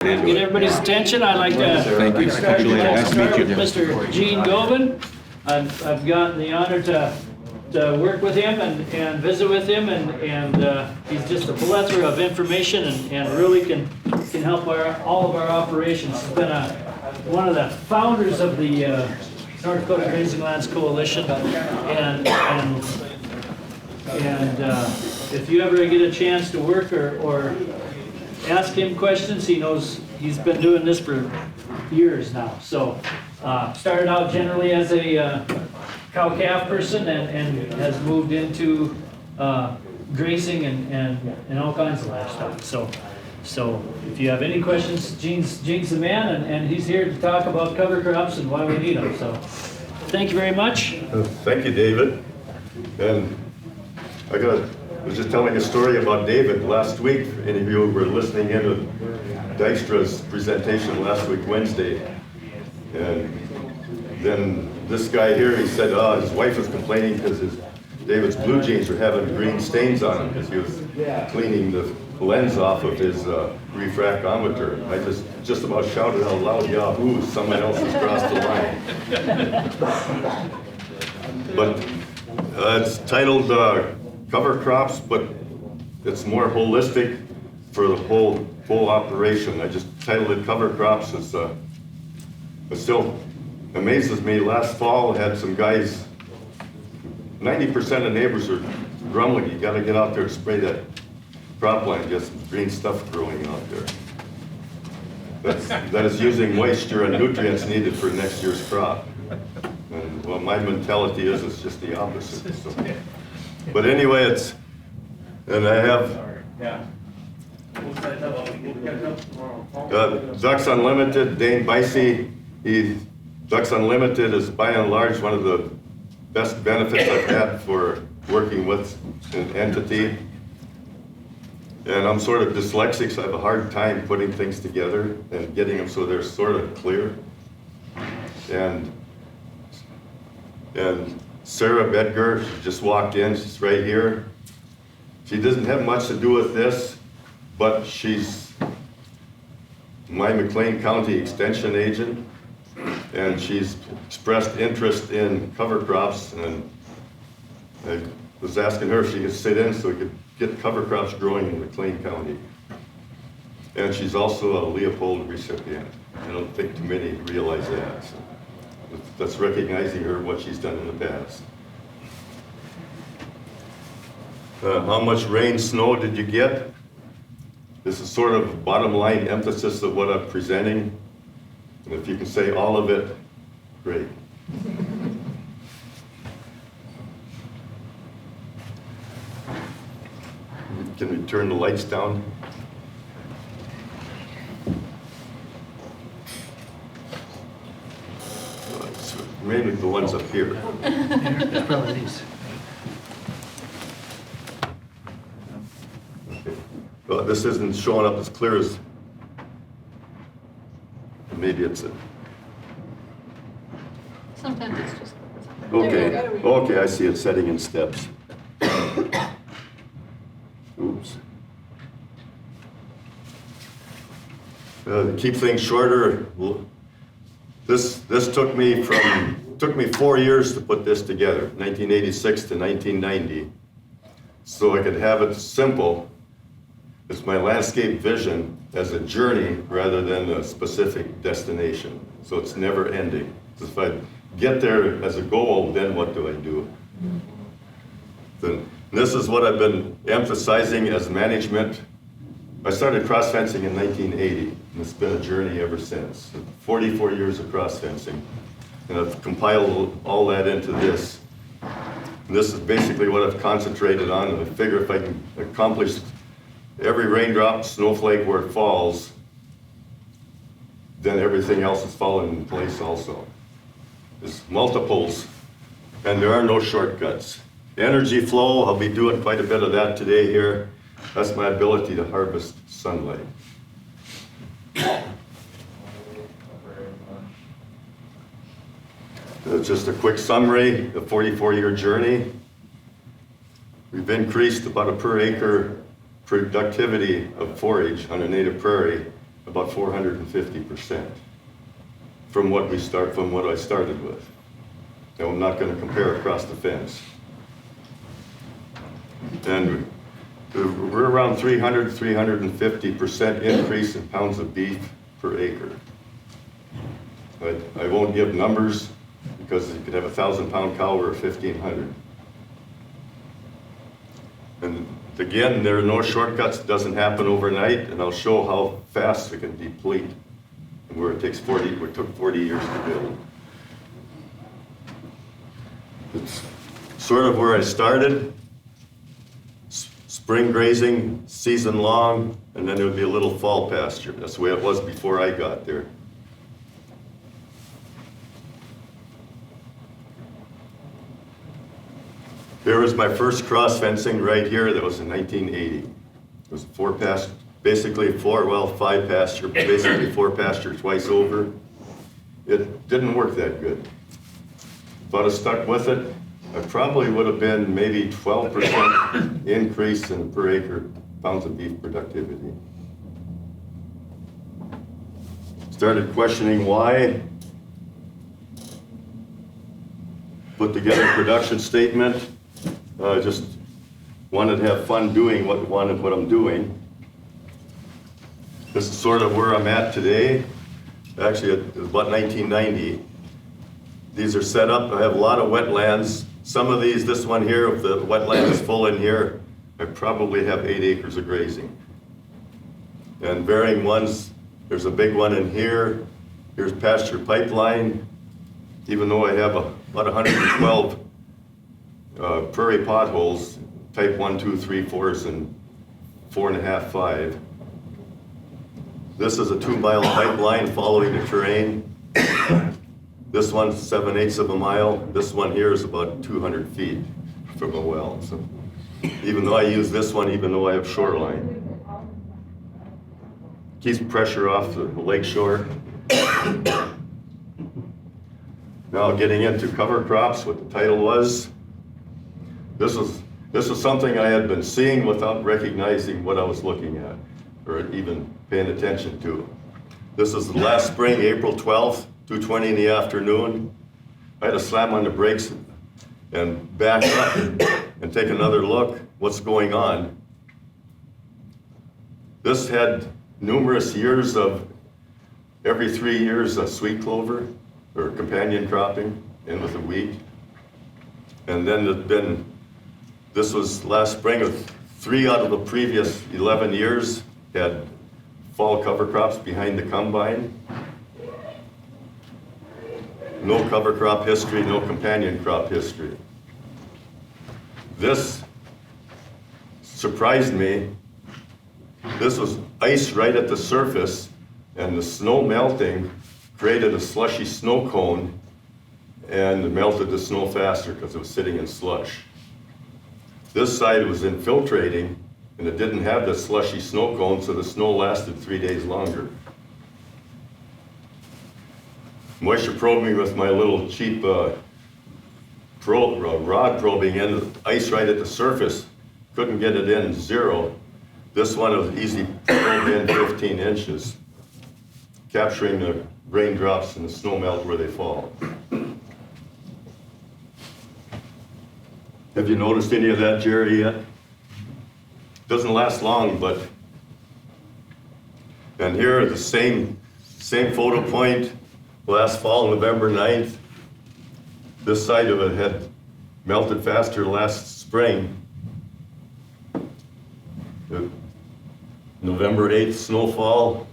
Get everybody's attention. I'd like to Thank you. start Nice to meet you. with Mr. Gene Goven. I've gotten the honor to work with him and visit with him, and he's just a plethora of information and really can help all of our operations. He's been one of the founders of the North Dakota Grazing Lands Coalition, and if you ever get a chance to work or ask him questions, he knows he's been doing this for years now. So started out generally as a cow-calf person and has moved into grazing and all kinds of livestock. So if you have any questions, Gene's the man, and he's here to talk about cover crops and why we need them. So thank you very much. Thank you, David. And I was just telling a story about David last week. Any of you were listening in to Dykstra's presentation last week, Wednesday. And then this guy here, he said his wife was complaining because David's blue jeans were having green stains on them because he was cleaning the lens off of his refractometer. I just about shouted out loud, "Yahoo, someone else has crossed the line." But it's titled Cover Crops, but it's more holistic for the whole operation. I just titled it Cover Crops. It still amazes me. Last fall, I had some guys, 90% of neighbors are grumbling, you gotta get out there and spray that cropland, get some green stuff growing out there. That is using moisture and nutrients needed for next year's crop. And well, my mentality is it's just the opposite. So. But anyway, and I have Ducks Unlimited, Dane Bicey. Ducks Unlimited is by and large one of the best benefits I've had for working with an entity. And I'm sort of dyslexic, so I have a hard time putting things together and getting them so they're sort of clear. And Sarah Bedger, she just walked in, she's right here. She doesn't have much to do with this, but she's my McLean County Extension agent, and she's expressed interest in cover crops, and I was asking her if she could sit in so we could get cover crops growing in McLean County. And she's also a Leopold recipient. I don't think too many realize that. So that's recognizing her, what she's done in the past. How much rain, snow did you get? This is sort of bottom line emphasis of what I'm presenting. And if you can say all of it, great. Can we turn the lights down? Mainly the ones up here. There's probably these. Okay. Well, this isn't showing up as clear as maybe it's a. Sometimes it's just. Okay, I see it setting in steps. Oops. To keep things shorter, this took me 4 years to put this together, 1986 to 1990, so I could have it simple. It's my landscape vision as a journey rather than a specific destination, so it's never ending. So if I get there as a goal, then what do I do? Then this is what I've been emphasizing as management. I started cross fencing in 1980, and it's been a journey ever since. 44 years of cross fencing, and I've compiled all that into this. And this is basically what I've concentrated on, and I figure if I can accomplish every raindrop, snowflake where it falls, then everything else is falling in place also. There's multiples, and there are no shortcuts. Energy flow, I'll be doing quite a bit of that today here. That's my ability to harvest sunlight. Just a quick summary, the 44-year journey. We've increased about a per acre productivity of forage on a native prairie about 450% from what I started with. Now, I'm not going to compare across the fence. And we're around 350% increase in pounds of beef per acre. I won't give numbers because you could have a 1,000-pound cow or a 1,500. And again, there are no shortcuts. It doesn't happen overnight, and I'll show how fast it can deplete, where it took 40 years to build. It's sort of where I started. Spring grazing, season long, and then there would be a little fall pasture. That's the way it was before I got there. There was my first cross fencing right here. That was in 1980. It was 5 pasture, basically 4 pasture twice over. It didn't work that good. If I'd have stuck with it, I probably would have been maybe 12% increase in per acre pounds of beef productivity. Started questioning why. Put together a production statement. Just wanted to have fun doing what I'm doing. This is sort of where I'm at today. Actually, it was about 1990. These are set up. I have a lot of wetlands. Some of these, this one here, if the wetland is full in here, I probably have 8 acres of grazing. And varying ones, there's a big one in here. Here's pasture pipeline. Even though I have about 112 prairie potholes, type 1, 2, 3, 4s, and 4.5, 5. This is a 2-mile pipeline following the terrain. This one's 7/8 of a mile. This one here is about 200 feet from a well. So even though I use this one, even though I have shoreline, keeps pressure off the lake shore. Now getting into cover crops, what the title was. This was something I had been seeing without recognizing what I was looking at or even paying attention to. This is the last spring, April 12th, 2:20 in the afternoon. I had to slam on the brakes and back up and take another look. What's going on? This had numerous years of every 3 years a sweet clover or companion cropping in with a wheat. And then this was last spring, of 3 out of the previous 11 years had fall cover crops behind the combine. No cover crop history, no companion crop history. This surprised me. This was ice right at the surface, and the snow melting created a slushy snow cone and melted the snow faster because it was sitting in slush. This side was infiltrating, and it didn't have the slushy snow cone, so the snow lasted 3 days longer. Moisture probing with my little cheap rod probing in, ice right at the surface, couldn't get it in, 0. This one was easy probe in 15 inches, capturing the raindrops and the snow melt where they fall. Have you noticed any of that, Jerry, yet? Doesn't last long, but... And here, the same photo point, last fall, November 9th. This side of it had melted faster last spring. November 8th, snowfall.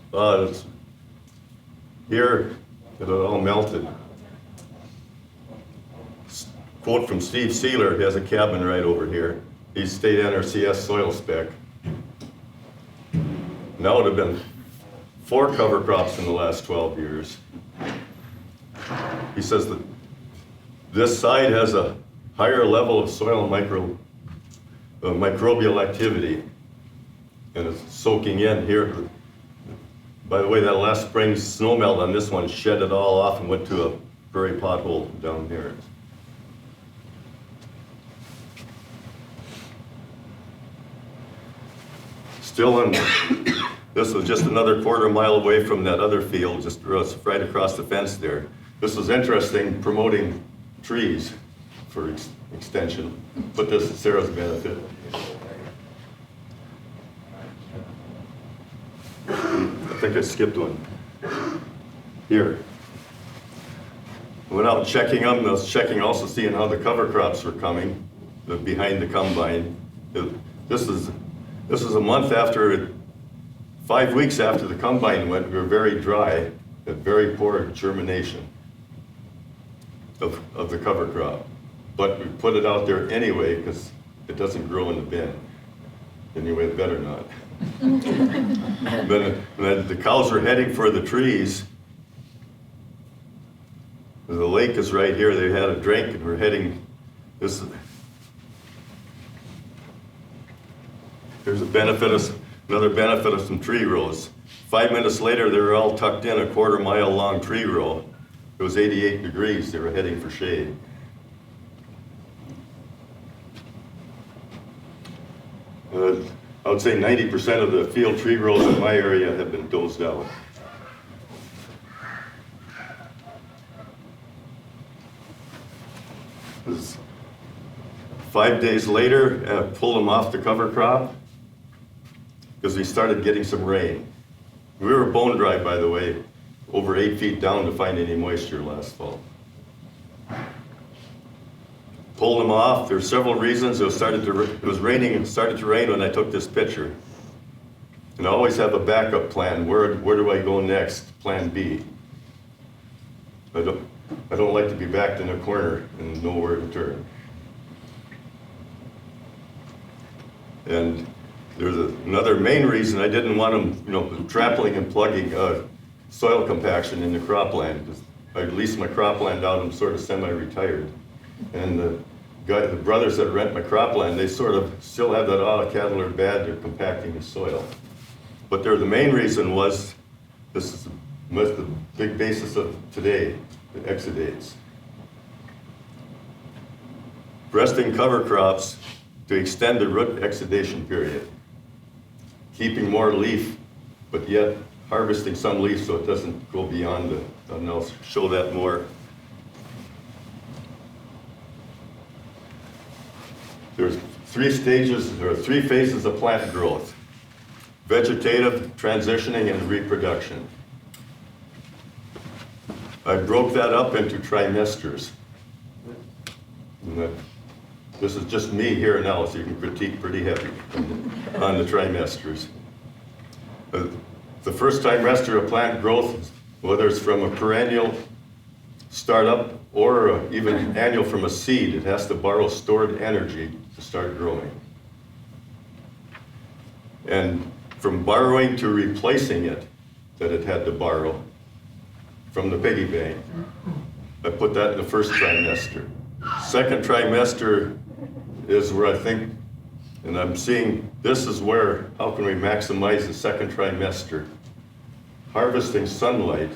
Here, it all melted. Quote from Steve Sealer, he has a cabin right over here. He's state NRCS soil spec. Now it would have been 4 cover crops in the last 12 years. He says that this side has a higher level of soil microbial activity, and it's soaking in here. By the way, that last spring's snow melt on this one shed it all off and went to a prairie pothole down here. Still in This was just another quarter mile away from that other field, just right across the fence there. This was interesting, promoting trees for extension. Put this to Sarah's benefit. I think I skipped one. Here. Went out checking them. I was checking also seeing how the cover crops were coming behind the combine. This is a month after, 5 weeks after the combine went. We were very dry, had very poor germination of the cover crop. But we put it out there anyway because it doesn't grow in the bin. Anyway, it better not. Then the cows are heading for the trees. The lake is right here. They had a drink and we're heading. Here's another benefit of some tree rows. 5 minutes later, they were all tucked in a quarter mile long tree row. It was 88 degrees. They were heading for shade. I would say 90% of the field tree rows in my area have been dozed out. This 5 days later, I pulled them off the cover crop because we started getting some rain. We were bone dry, by the way, over 8 feet down to find any moisture last fall. Pulled them off. There were several reasons. It was raining and started to rain when I took this picture. And I always have a backup plan. Where do I go next? Plan B. I don't like to be backed in a corner and nowhere to turn. And there's another main reason I didn't want them, trampling and plugging soil compaction in the cropland. I leased my cropland out. I'm sort of semi-retired. And the brothers that rent my cropland, they sort of still have that autocattler bad. They're compacting the soil. But the main reason was, this is the big basis of today, the exudates. Breasting cover crops to extend the root exudation period. Keeping more leaf, but yet harvesting some leaf so it doesn't go beyond and I'll show that more. There's 3 stages, or 3 phases of plant growth: vegetative, transitioning, and reproduction. I broke that up into trimesters. This is just me here now, so you can critique pretty heavy on the trimesters. The first trimester of plant growth, whether it's from a perennial startup or even annual from a seed, it has to borrow stored energy to start growing. And from borrowing to replacing it, that it had to borrow from the piggy bank, I put that in the first trimester. Second trimester is where I think, and I'm seeing this is where, how can we maximize the second trimester? Harvesting sunlight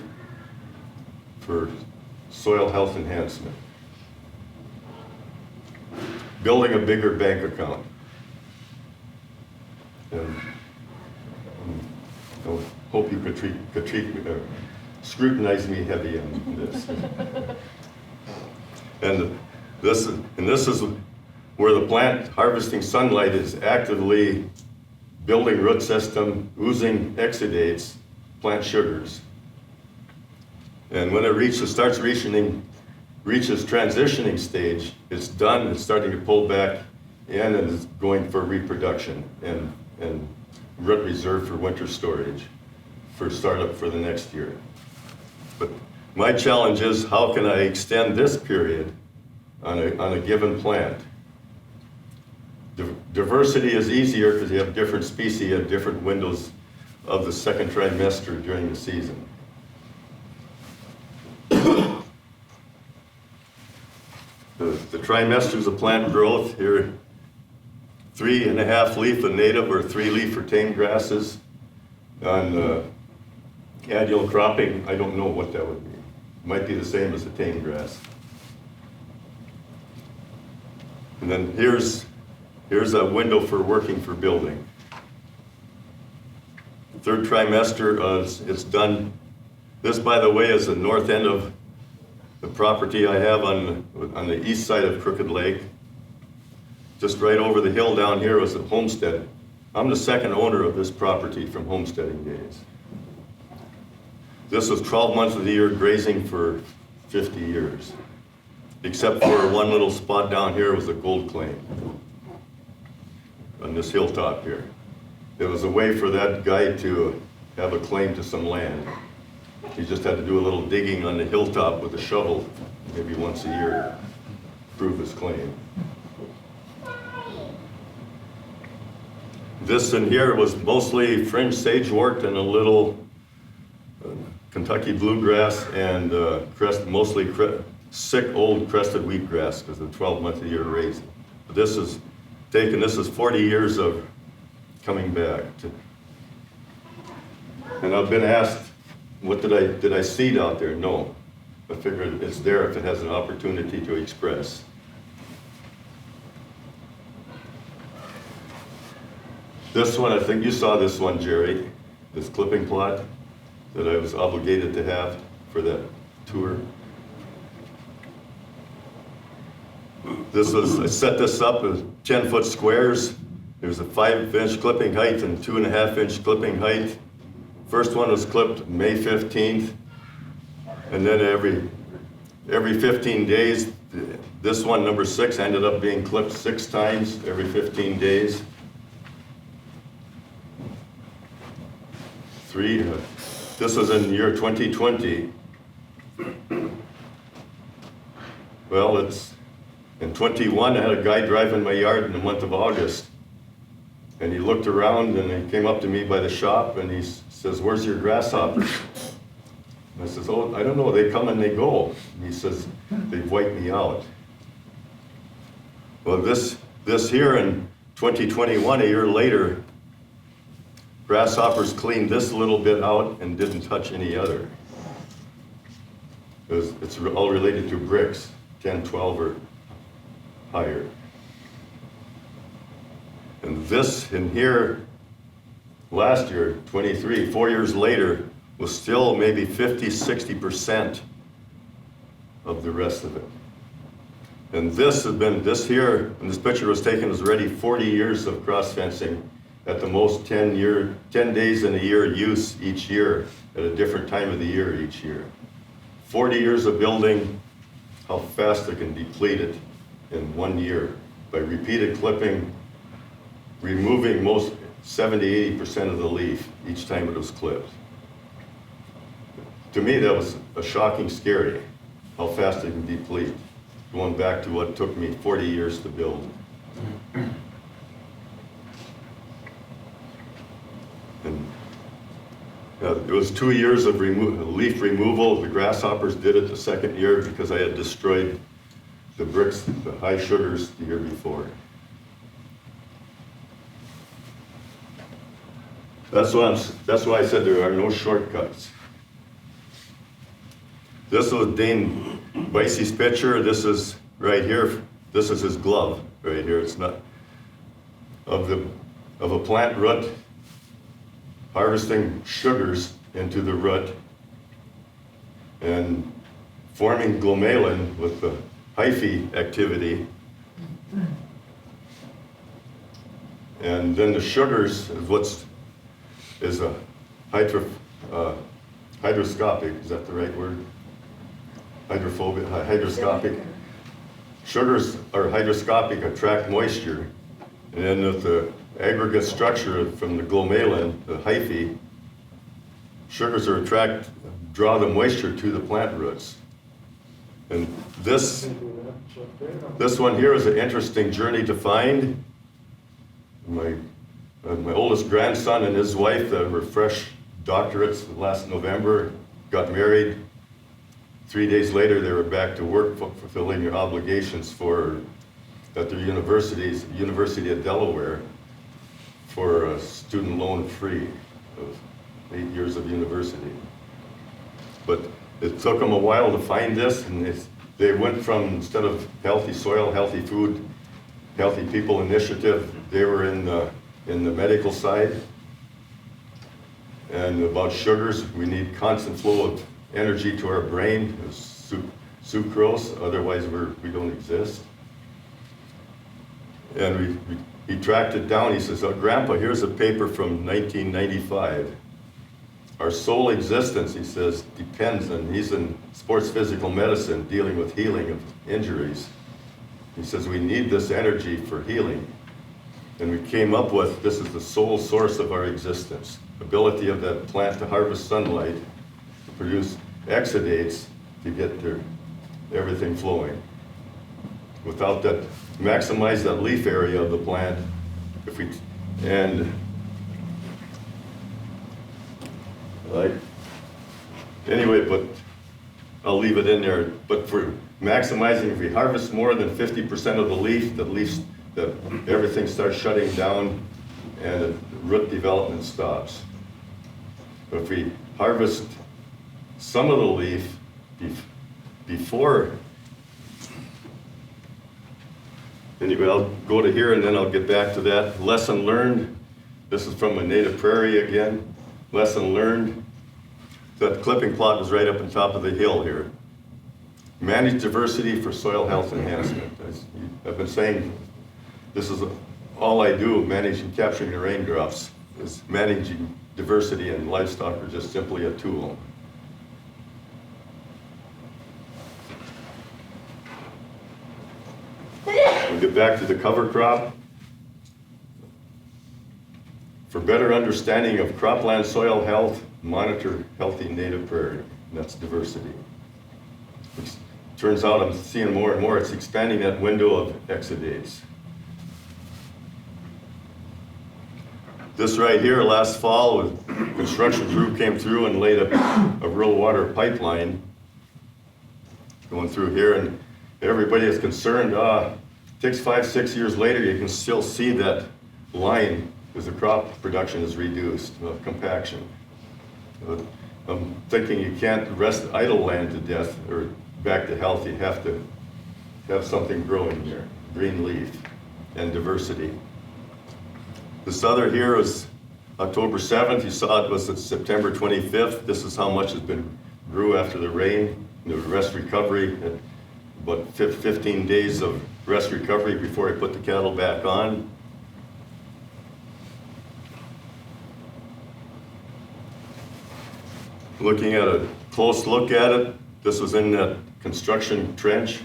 for soil health enhancement. Building a bigger bank account. And I hope you could scrutinize me heavy on this. And this is where the plant harvesting sunlight is actively building root system, oozing exudates, plant sugars. And when it starts reaches transitioning stage, it's done, it's starting to pull back in and is going for reproduction and root reserve for winter storage for startup for the next year. But my challenge is, how can I extend this period on a given plant? Diversity is easier because you have different species, you have different windows of the second trimester during the season. The trimesters of plant growth here, 3.5 leaf of native or 3 leaf for tame grasses. On annual cropping, I don't know what that would be. It might be the same as the tame grass. And then here's a window for working for building. third trimester, it's done. This, by the way, is the north end of the property I have on the east side of Crooked Lake. Just right over the hill down here was a homestead. I'm the second owner of this property from homesteading days. This was 12 months of the year grazing for 50 years. Except for one little spot down here was a gold claim on this hilltop here. It was a way for that guy to have a claim to some land. He just had to do a little digging on the hilltop with a shovel maybe once a year to prove his claim. This in here was mostly fringe sagewort and a little Kentucky bluegrass and mostly sick old crested wheatgrass because of the 12 month a year raising. But this is 40 years of coming back. And I've been asked, what did I seed out there? No. I figured it's there if it has an opportunity to express. This one, I think you saw this one, Jerry, this clipping plot that I was obligated to have for that tour. I set this up as 10-foot squares. There's a 5-inch clipping height and 2.5-inch clipping height. First one was clipped May 15th, and then every 15 days, this one, number 6, ended up being clipped 6 times every 15 days. 3, this was in the year 2020. Well, in 21, I had a guy drive in my yard in the month of August, and he looked around and he came up to me by the shop and he says, "Where's your grasshopper?" And I says, "Oh, I don't know, they come and they go." And he says, "They've wiped me out." Well, this here in 2021, a year later, grasshoppers cleaned this little bit out and didn't touch any other. It's all related to bricks, 10, 12 or higher. And this in here, last year, 23, 4 years later, was still maybe 50, 60% of the rest of it. And this here, when this picture was taken, was already 40 years of cross fencing, at the most 10 days in a year use each year, at a different time of the year each year. 40 years of building, how fast it can deplete it in 1 year by repeated clipping, removing most 70-80% of the leaf each time it was clipped. To me, that was a shocking scary, how fast it can deplete, going back to what took me 40 years to build. And it was 2 years of leaf removal. The grasshoppers did it the second year because I had destroyed the bricks, the high sugars the year before. That's why I said there are no shortcuts. This was Dane Bicey's picture. This is right here. This is his glove right here. It's not of a plant root, harvesting sugars into the root and forming glomalin with the hyphae activity. And then the sugars is a hydroscopic, is that the right word? Hydrophobic, hydroscopic. Sugars are hydroscopic, attract moisture. And then with the aggregate structure from the glomalin, the hyphae, sugars draw the moisture to the plant roots. And this one here is an interesting journey to find. My oldest grandson and his wife were fresh doctorates last November, got married. 3 days later, they were back to work fulfilling their obligations at their University of Delaware, for a student loan free of 8 years of university. But it took them a while to find this, and they went from, instead of healthy soil, healthy food, healthy people initiative, they were in the medical side. And about sugars, we need constant flow of energy to our brain, sucrose, otherwise we don't exist. And he tracked it down. He says, "Oh, Grandpa, here's a paper from 1995. Our sole existence," he says, "depends," and he's in sports physical medicine dealing with healing of injuries. He says, "We need this energy for healing." And we came up with, this is the sole source of our existence. Ability of that plant to harvest sunlight, to produce exudates, to get everything flowing. Without that, maximize that leaf area of the plant. Anyway, but I'll leave it in there. But for maximizing, if we harvest more than 50% of the leaf, everything starts shutting down and the root development stops. But if we harvest some of the leaf before, anyway, I'll go to here and then I'll get back to that. Lesson learned. This is from a native prairie again. Lesson learned. That clipping plot was right up on top of the hill here. Manage diversity for soil health enhancement. I've been saying this is all I do, managing, capturing the raindrops, is managing diversity, and livestock are just simply a tool. We'll get back to the cover crop. For better understanding of cropland soil health, monitor healthy native prairie, and that's diversity. Which turns out I'm seeing more and more, it's expanding that window of exudates. This right here, last fall, a construction crew came through and laid a rural water pipeline going through here, and everybody is concerned, takes 5-6 years later, you can still see that line because the crop production is reduced, compaction. I'm thinking you can't rest idle land to death or back to health. You have to have something growing here, green leaf and diversity. This other here was October 7th. You saw it was September 25th. This is how much has been grew after the rain. The rest recovery, about 15 days of rest recovery before I put the cattle back on. Looking at a close look at it, this was in that construction trench.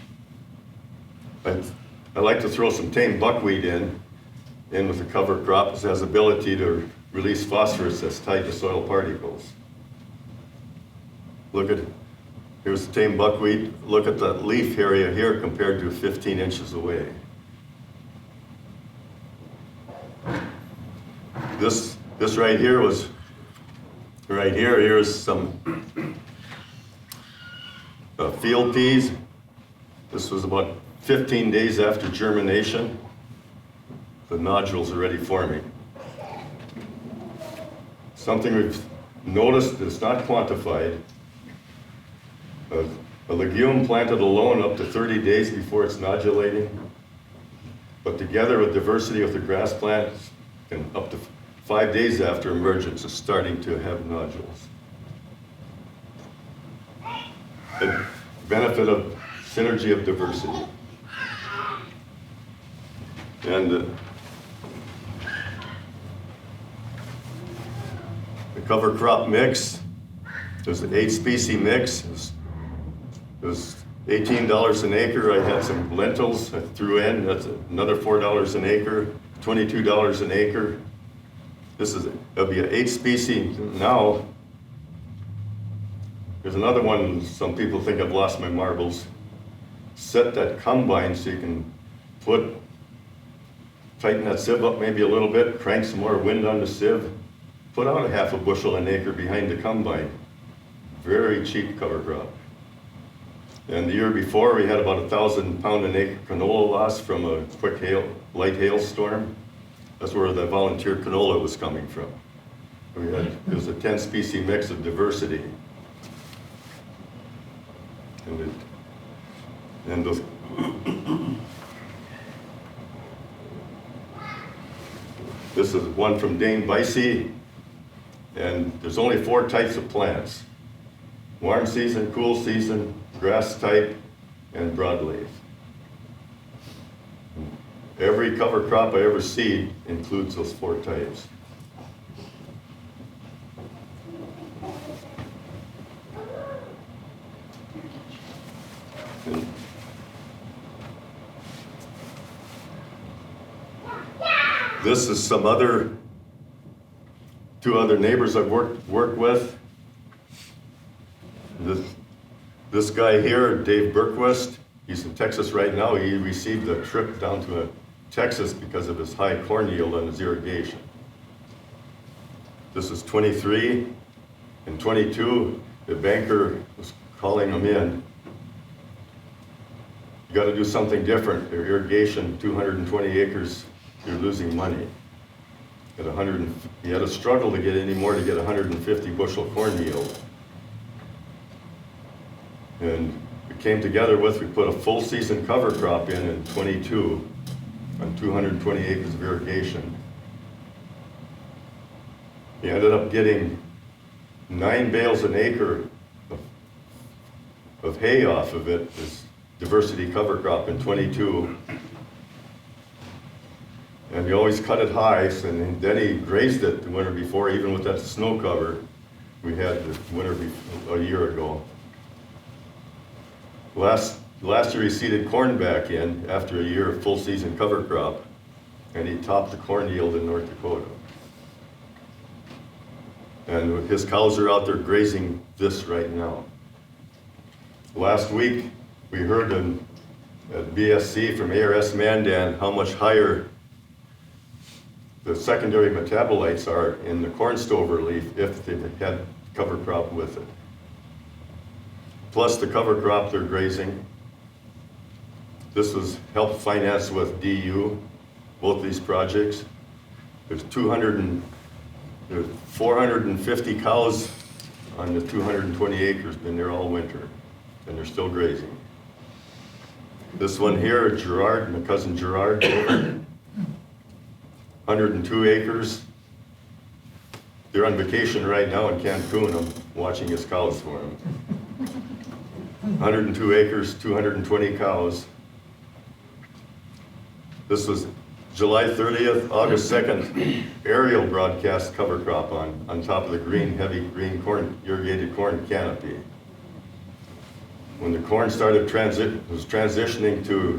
I like to throw some tame buckwheat in with the cover crop. It has ability to release phosphorus that's tied to soil particles. Here's the tame buckwheat. Look at the leaf area here compared to 15 inches away. This right here was, here's some field peas. This was about 15 days after germination. The nodules are already forming. Something we've noticed that's not quantified. A legume planted alone up to 30 days before it's nodulating, but together with diversity of the grass plants, and up to 5 days after emergence is starting to have nodules. The benefit of synergy of diversity. And the cover crop mix, there's an 8-species mix. It was $18 an acre. I had some lentils I threw in. That's another $4 an acre, $22 an acre. It'll be an 8-species now. There's another one. Some people think I've lost my marbles. Set that combine so you can tighten that sieve up maybe a little bit, crank some more wind on the sieve, put out a half a bushel an acre behind the combine. Very cheap cover crop. And the year before, we had about 1,000 pound an acre canola loss from a quick light hailstorm. That's where the volunteer canola was coming from. It was a 10-species mix of diversity. This is one from Dane Bicey. And there's only 4 types of plants: warm season, cool season, grass type, and broadleaf. Every cover crop I ever seed includes those 4 types. And this is some other, 2 other neighbors I've worked with. This guy here, Dave Berquist, he's in Texas right now. He received a trip down to Texas because of his high corn yield on his irrigation. This is 23. In 22, the banker was calling him in. You got to do something different. Your irrigation, 220 acres, you're losing money. He had a struggle to get any more to get 150 bushel corn yield. And we came together we put a full season cover crop in 22 on 220 acres of irrigation. He ended up getting 9 bales an acre of hay off of it as diversity cover crop in 22. And he always cut it high, and then he grazed it the winter before, even with that snow cover we had the winter a year ago. Last year he seeded corn back in after a year of full season cover crop, and he topped the corn yield in North Dakota. And his cows are out there grazing this right now. Last week we heard at BSC from ARS Mandan how much higher the secondary metabolites are in the corn stover leaf if they've had cover crop with it. Plus the cover crop they're grazing. This was helped finance with DU, both these projects. There's 450 cows on the 220 acres, been there all winter, and they're still grazing. This one here, Gerard, my cousin Gerard, 102 acres. They're on vacation right now in Cancun. I'm watching his cows for him. 102 acres, 220 cows. This was July 30th, August 2nd, aerial broadcast cover crop on top of the heavy green corn, irrigated corn canopy. When the corn was transitioning to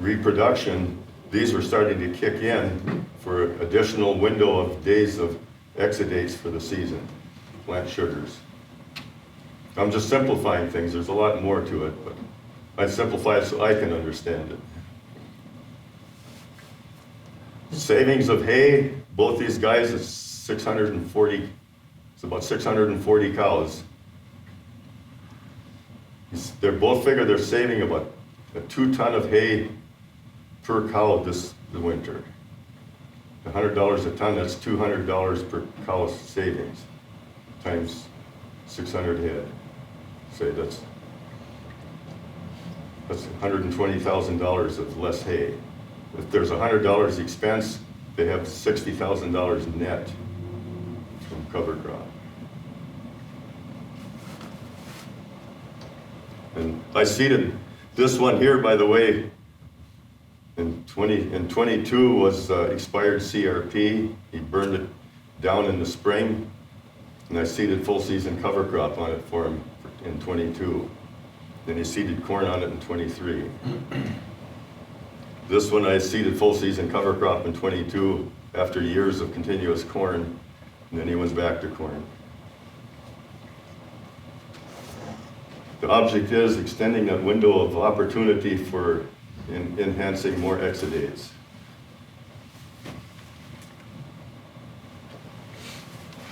reproduction, these were starting to kick in for additional window of days of exudates for the season, plant sugars. I'm just simplifying things. There's a lot more to it, but I simplify it so I can understand it. Savings of hay, both these guys is 640, it's about 640 cows. They're both figure they're saving about a 2 ton of hay per cow the winter. $100 a ton, that's $200 per cow savings, times 600 head. Say that's $120,000 of less hay. If there's $100 expense, they have $60,000 net from cover crop. And I seeded this one here, by the way, in 22 was expired CRP. He burned it down in the spring, and I seeded full season cover crop on it for him in 22. Then he seeded corn on it in 23. This one I seeded full season cover crop in 22 after years of continuous corn, and then he went back to corn. The object is extending that window of opportunity for enhancing more exudates.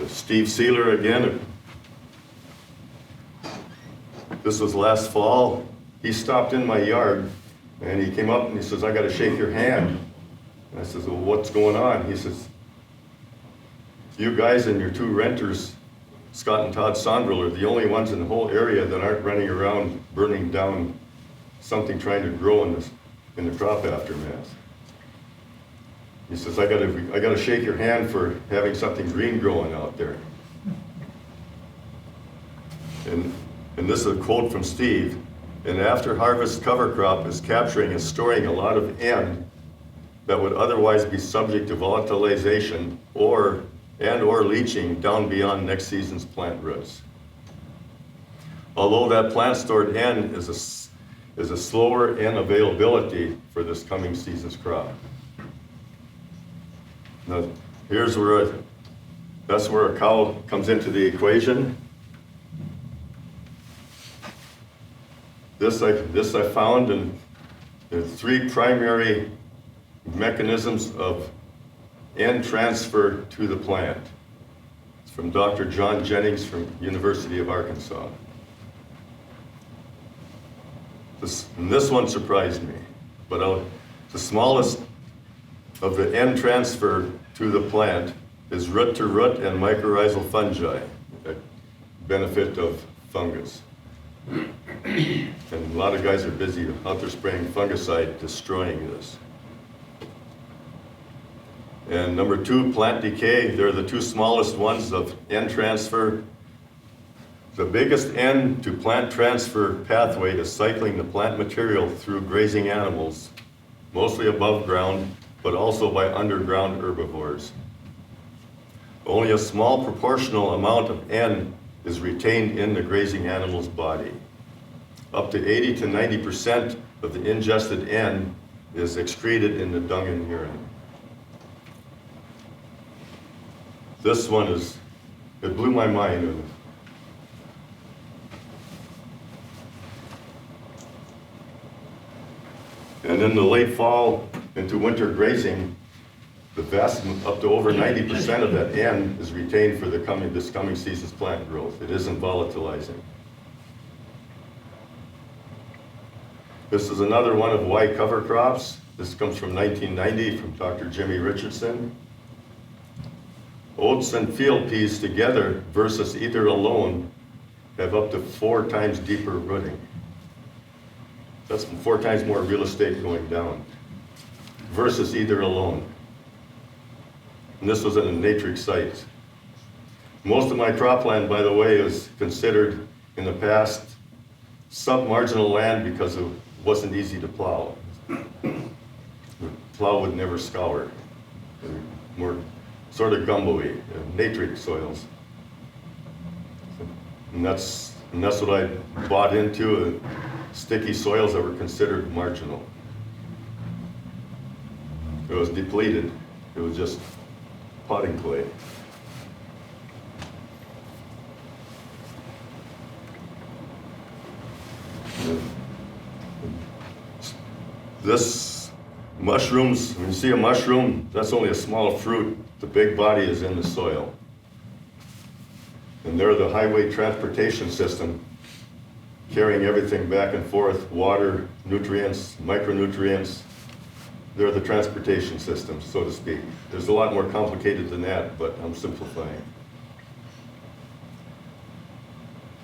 Steve Sealer again. This was last fall. He stopped in my yard and he came up and he says, "I got to shake your hand." And I says, "Well, what's going on?" He says, "You guys and your 2 renters, Scott and Todd Sondrel, are the only ones in the whole area that aren't running around burning down something trying to grow in the crop aftermath." He says, I gotta shake your hand for having something green growing out there. and this is a quote from Steve, an after harvest cover crop is capturing and storing a lot of N that would otherwise be subject to volatilization or leaching down beyond next season's plant roots. Although that plant stored N is a slower N availability for this coming season's crop. Now, that's where a cow comes into the equation. This I found, and there are 3 primary mechanisms of N transfer to the plant. It's from Dr. John Jennings from University of Arkansas. This one surprised me, but the smallest of the N transfer to the plant is root-to-root and mycorrhizal fungi, a benefit of fungus. And a lot of guys are busy out there spraying fungicide, destroying this. And number 2, plant decay. They're the 2 smallest ones of N transfer. The biggest N to plant transfer pathway is cycling the plant material through grazing animals, mostly above ground, but also by underground herbivores. Only a small proportional amount of N is retained in the grazing animal's body. Up to 80 to 90% of the ingested N is excreted in the dung and urine. This one it blew my mind. And in the late fall into winter grazing, the vast, up to over 90% of that N is retained for this coming season's plant growth. It isn't volatilizing. This is another one of Y cover crops. This comes from 1990 from Dr. Jimmy Richardson. Oats and field peas together versus either alone have up to 4 times deeper rooting. That's 4 times more real estate going down versus either alone. And this was in a natric site. Most of my cropland, by the way, is considered in the past submarginal land because it wasn't easy to plow. The plow would never scour. More sort of gumbo-y, natric soils. And that's what I bought into, sticky soils that were considered marginal. It was depleted. It was just potting clay. This mushrooms, when you see a mushroom, that's only a small fruit. The big body is in the soil. And they're the highway transportation system, carrying everything back and forth, water, nutrients, micronutrients. They're the transportation system, so to speak. There's a lot more complicated than that, but I'm simplifying.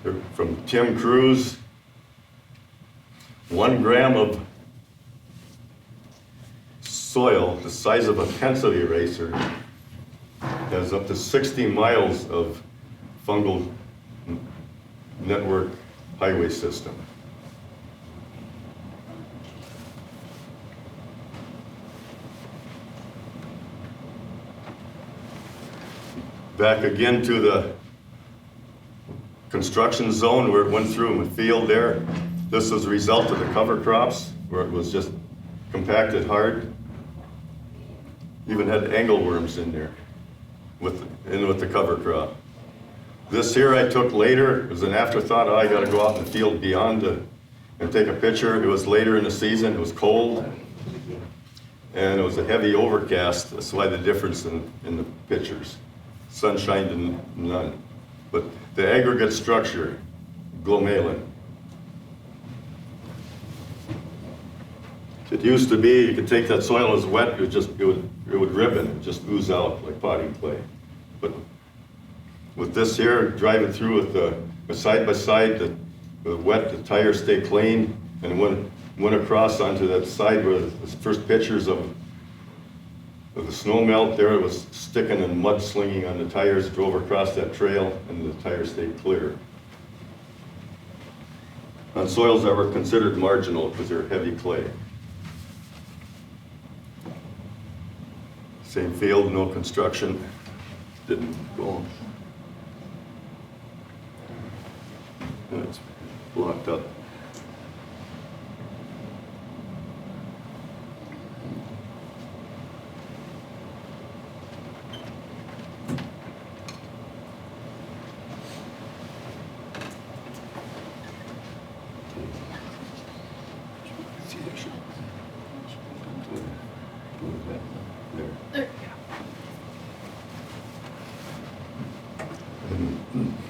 They're from Tim Cruz, 1 gram of soil the size of a pencil eraser has up to 60 miles of fungal network highway system. Back again to the construction zone where it went through in the field there. This was a result of the cover crops where it was just compacted hard. Even had angleworms in there with the cover crop. This here I took later. It was an afterthought. Oh, I got to go out in the field beyond and take a picture. It was later in the season. It was cold. And it was a heavy overcast. That's why the difference in the pictures. Sunshine and none. But the aggregate structure, glomalin. It used to be, you could take that soil as wet, it would ribbon, and just ooze out like potting clay. But with this here, drive it through with the side by side, the wet, the tires stay clean, and went across onto that side where the first pictures of the snow melt there, it was sticking and mud slinging on the tires, drove across that trail, and the tires stayed clear. on soils that were considered marginal because they're heavy clay. Same field, no construction, didn't go. And it's blocked up.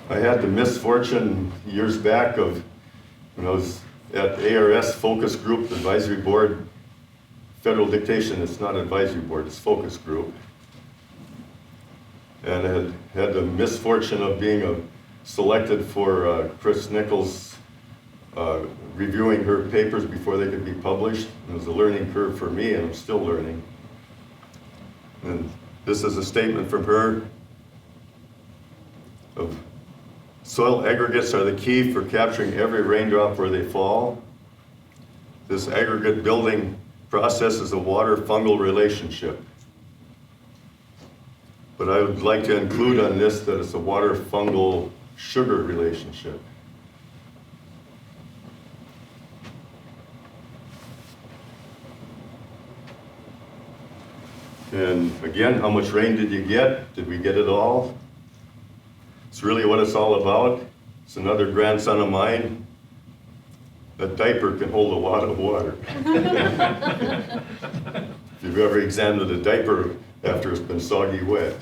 I had the misfortune years back of, when I was at ARS Focus Group Advisory Board, federal dictation, it's not advisory board, it's focus group. And I had the misfortune of being selected for Chris Nichols reviewing her papers before they could be published. It was a learning curve for me, and I'm still learning. And this is a statement from her of soil aggregates are the key for capturing every raindrop where they fall. This aggregate building process is a water-fungal relationship. But I would like to include on this that it's a water-fungal sugar relationship. And again, how much rain did you get? Did we get it all? It's really what it's all about. It's another grandson of mine. A diaper can hold a lot of water. If you've ever examined a diaper after it's been soggy wet.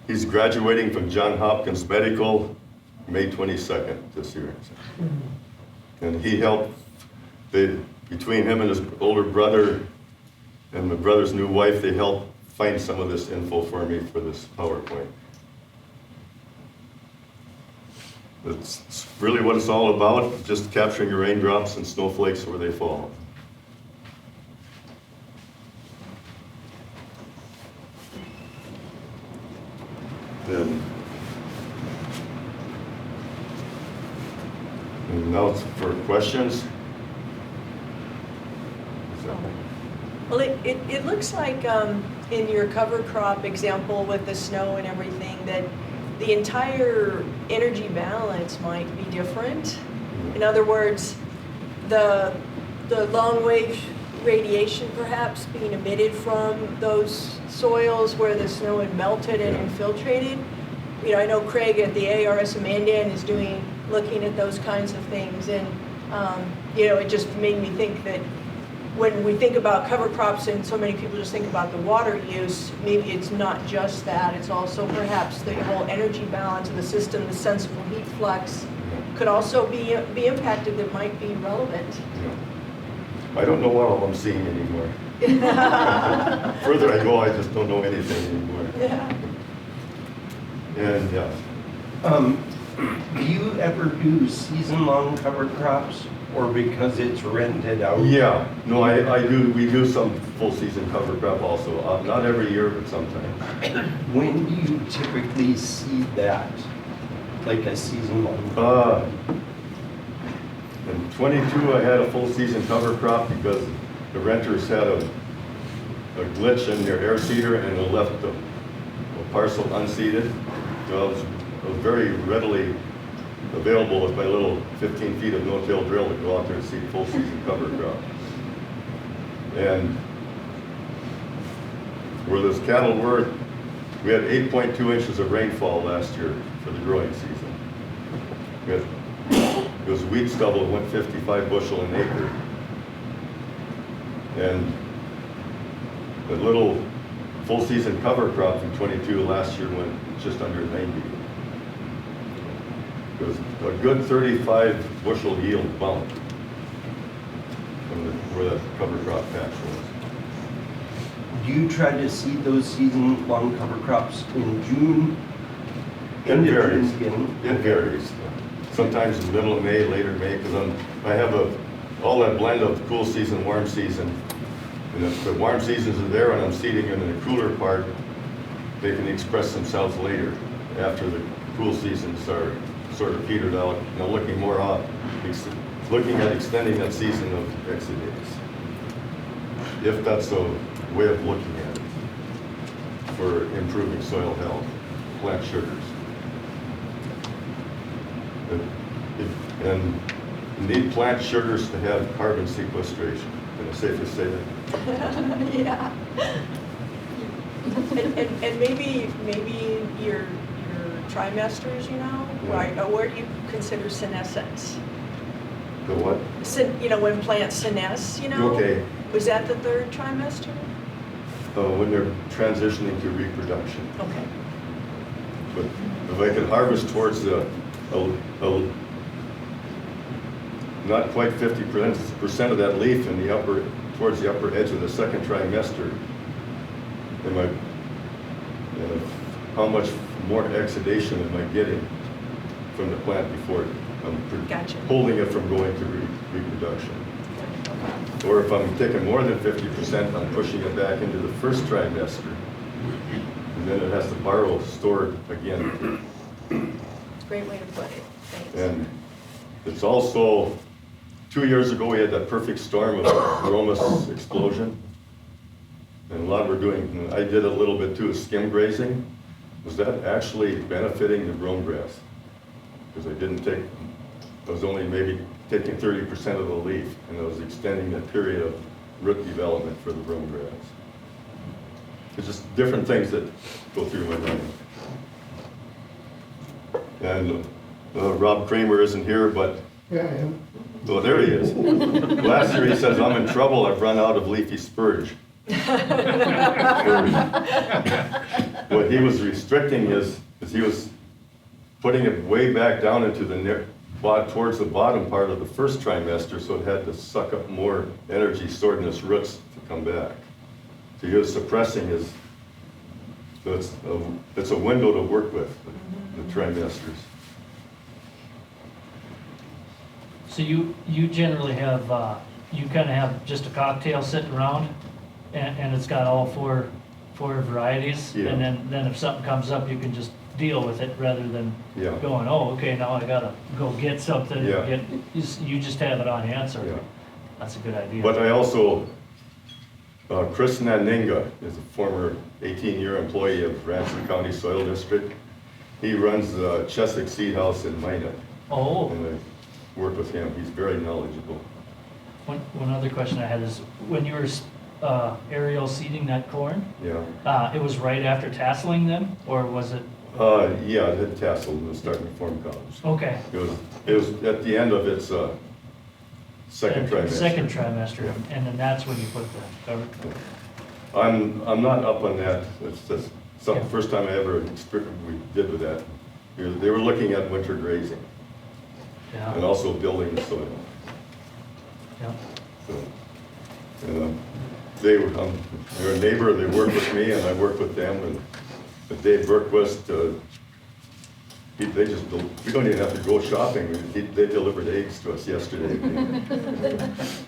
He's graduating from Johns Hopkins Medical May 22nd this year. And he helped, between him and his older brother and my brother's new wife, they helped find some of this info for me for this PowerPoint. It's really what it's all about, just capturing your raindrops and snowflakes where they fall. And now it's for questions. Well, it looks like in your cover crop example with the snow and everything that the entire energy balance might be different. In other words, the long wave radiation perhaps being emitted from those soils where the snow had melted and infiltrated. You know, I know Craig at the ARS Amandan is looking at those kinds of things, and you know, it just made me think that when we think about cover crops and so many people just think about the water use, maybe it's not just that, it's also perhaps the whole energy balance of the system, the sensible heat flux could also be impacted that might be relevant. Yeah. I don't know what all I'm seeing anymore. Further I go, I just don't know anything anymore. Yeah. And yeah. Do you ever do season-long cover crops, or because it's rented out? Yeah, no, I do. We do some full season cover crop also. Not every year, but sometimes. When do you typically seed that, like a season-long? In 22, I had a full season cover crop because the renters had a glitch in their air seeder and it left the parcel unseeded. So I was very readily available with my little 15 feet of no-till drill to go out there and seed full season cover crop. And where those cattle were, we had 8.2 inches of rainfall last year for the growing season. It was wheat stubble that went 55 bushel an acre. And the little full season cover crop from 22 last year went just under 90. It was a good 35 bushel yield bump from where that cover crop patch was. Do you try to seed those season-long cover crops in June? It varies. Beginning? It varies. Sometimes in the middle of May, later May, because I have all that blend of cool season, warm season. And if the warm seasons are there and I'm seeding them in the cooler part, they can express themselves later after the cool seasons are sort of petered out, looking more out, looking at extending that season of exudates. If that's a way of looking at it for improving soil health, plant sugars. And you need plant sugars to have carbon sequestration. Can I safely say that? Yeah. And maybe your trimesters, right? Or where do you consider senescence? The what? When plants senesce, Okay. Was that the third trimester? When they're transitioning to reproduction. Okay. But if I can harvest towards not quite 50% of that leaf in towards the upper edge of the second trimester, how much more exudation am I getting from the plant before I'm Gotcha. holding it from going to reproduction? Or if I'm taking more than 50%, I'm pushing it back into the first trimester, and then it has to store again. It's a great way to put it. Thanks. And it's also, 2 years ago, we had that perfect storm of bromus explosion. And a lot we're doing, I did a little bit too, of skim grazing. Was that actually benefiting the brome grass? Because I was only maybe taking 30% of the leaf, and I was extending the period of root development for the brome grass. It's just different things that go through my mind. And Rob Kramer isn't here, but Yeah, I am. oh, there he is. Last year he says, I'm in trouble, I've run out of leafy spurge. What he was restricting is he was putting it way back down into towards the bottom part of the first trimester, so it had to suck up more energy stored in its roots to come back. So he was suppressing his, so it's a window to work with, the trimesters. So you generally have, you kind of have just a cocktail sitting around, and it's got all four varieties? Yeah. And then if something comes up, you can just deal with it rather than Yeah. going, oh, okay, now I gotta go get something. Yeah. You just have it on hand, so Yeah. that's a good idea. But I also, Chris Naninga is a former 18-year employee of Ransom County Soil District. He runs the Chesapeake Seed House in Minot. Oh, And I work with him. He's very knowledgeable. one other question I had is, when you were aerial seeding that corn, Yeah. it was right after tasseling them, or was it? Yeah, it had tassel and was starting to form columns. Okay. It was at the end of its second trimester. Second trimester, and then that's when you put the cover. I'm not up on that. It's just Yeah. first time I ever we did with that. They were looking at winter grazing and Yeah, also building the soil. yeah. So, and, they're a neighbor. They work with me, and I work with them. And Dave Berquist, we don't even have to go shopping. They delivered eggs to us yesterday.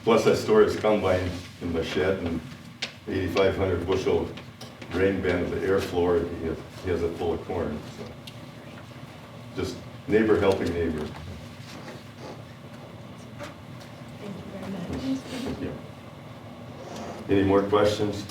Plus, I store his combine in the shed, and 8,500 bushel grain bin of the air floor. He has it full of corn. So, just neighbor helping neighbor. Thank you very much. Thank you. Any more questions?